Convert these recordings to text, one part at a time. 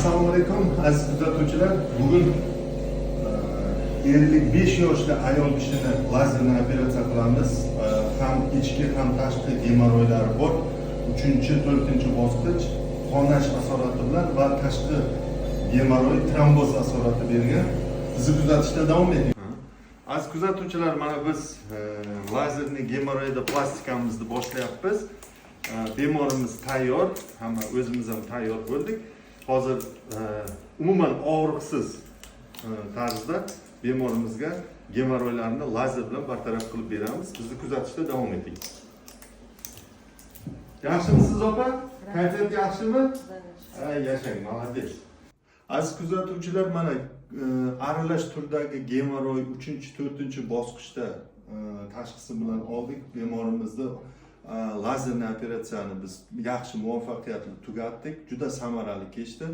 Assalomu alaykum aziz kuzatuvchilar. Bugun 55 yoshli ayol kishini lazerni operatsiya qilamiz. Ham ichki ham tashqi gemoroylari bor. 3-4 bosqich qonlash asorati bilan va tashqi gemoroy tromboz asorati bergan. Bizni kuzatishda davom eting. Aziz kuzatuvchilar, mana biz lazerni gemoroyda plastikamizni boshlayapmiz. Bemorimiz tayyor, hamma o'zimiz ham tayyor bo'ldik. Hozir umuman og'riqsiz tarzda bemorimizga gemoroylarni lazer bilan bartaraf qilib beramiz. Bizni kuzatishda davom eting. Yaxshimisiz opa? Kayfiyat yaxshimi? Yashang, молодец. Aziz kuzatuvchilar, mana aralash turdagi gemoroy 3-4 bosqichda tashxisi bilan oldik. Bemorimizni lazerni operatsiyani biz yaxshi muvaffaqiyatli tugatdik. Juda samarali kechdi.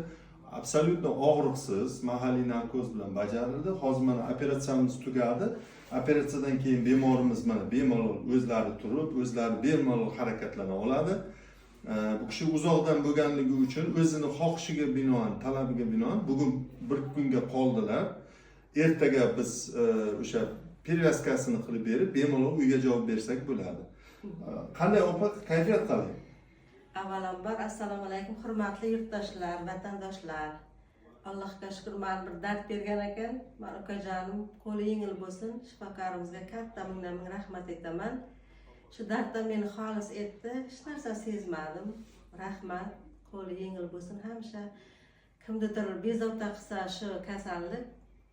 Absolyutno og'riqsiz, mahalliy narkoz bilan bajarildi. Hozir mana operatsiyamiz tugadi. Operatsiyadan keyin bemorimiz mana bemalol o'zlari turib, o'zlari bemalol harakatlana oladi. Bu kishi uzoqdan bo'lganligi uchun o'zini xohishiga binoan, talabiga binoan bugun bir kunga qoldilar. Ertaga biz o'sha perevyaskasini qilib berib, bemalol uyga javob bersak bo'ladi. Qanday opa, kayfiyat qalay? Avvalambor assalomu alaykum hurmatli yurtdoshlar, vatandoshlar. Allohga shukr, men bir dard bergan ekan. Men ukajonim qo'li yengil bo'lsin. Shifokorimizga katta ming rahmat aytaman. Shu darddan meni xolis etdi. Hech narsa sezmadim. Rahmat. Qo'li yengil bo'lsin. Hamisha kimnidir bezovta qilsa shu kasallik,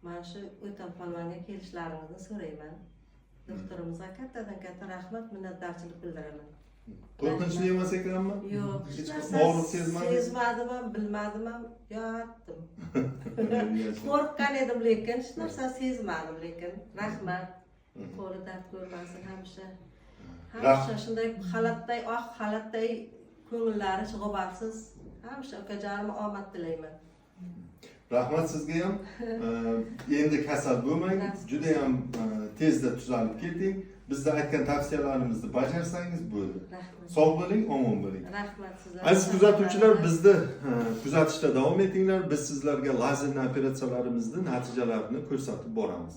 men shu o'tam polvonga kelishlaringizni so'rayman. Doktorimizga kattadan katta rahmat, minnatdorchilik bildiraman. Qo'rqinchli emas ekanmi? Yo'q, hech narsa sezmadim ham, bilmadim ham, yotdim. Qo'rqqan edim, lekin hech narsa sezmadim, lekin rahmat. Qo'li dard ko'rmasin hamisha. Hamisha shunday xalatday, oq xalatday ko'ngillari g'uborsiz. Hamisha ukajonimga omad tilayman. Rahmat sizga ham. Endi kasal bo'lmang, juda ham tezda tuzalib keting. Bizda aytgan tavsiyalarimizni bajarsangiz bo'ldi. Sog' bo'ling, omon bo'ling. Rahmat sizlarga. Aziz kuzatuvchilar, bizni kuzatishda davom etinglar. Biz sizlarga lazerli operatsiyalarimizning natijalarini ko'rsatib boramiz.